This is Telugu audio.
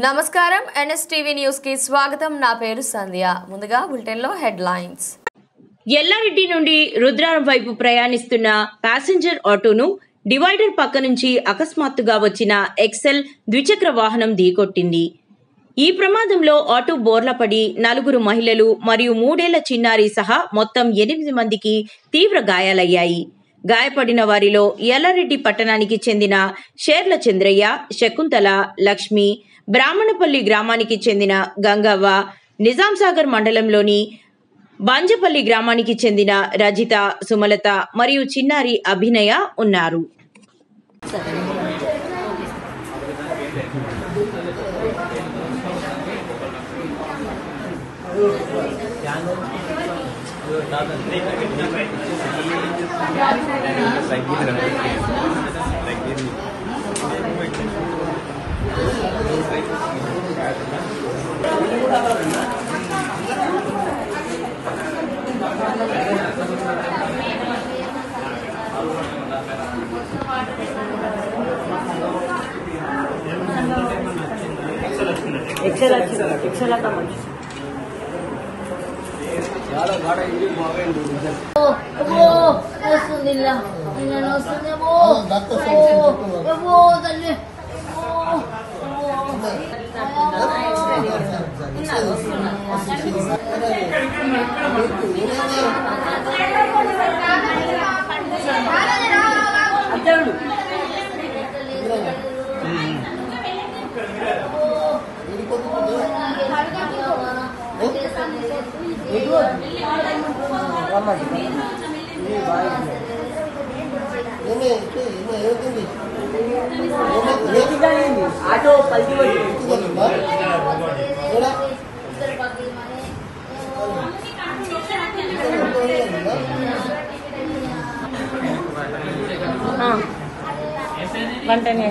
నమస్కారం ఎన్ఎస్టీవీ న్యూస్ కి స్వాగతం. నా పేరు సంధ్య. ముందుగా బులెటిన్ లో హెడ్లైన్స్. ఎల్లారెడ్డి నుండి రుద్రారం వైపు ప్రయాణిస్తున్న ప్యాసింజర్ ఆటోను డివైడర్ పక్క నుంచి అకస్మాత్తుగా వచ్చిన ఎక్సెల్ ద్విచక్ర వాహనం ఢీకొట్టింది. ఈ ప్రమాదంలో ఆటో బోర్లపడి 4 మహిళలు మరియు 3 ఏళ్ల చిన్నారి సహా మొత్తం 8 మందికి తీవ్ర గాయాలయ్యాయి. గాయపడిన వారిలో ఎల్లారెడ్డి పట్టణానికి చెందిన షేర్ల చంద్రయ్య, శకుంతల, లక్ష్మి, బ్రాహ్మణపల్లి గ్రామానికి చెందిన గంగవ్వ, నిజాంసాగర్ మండలంలోని బంజపల్లి గ్రామానికి చెందిన రజిత, సుమలత మరియు చిన్నారి అభినయ ఉన్నారు. ఆటో పల్టీ వెంటనే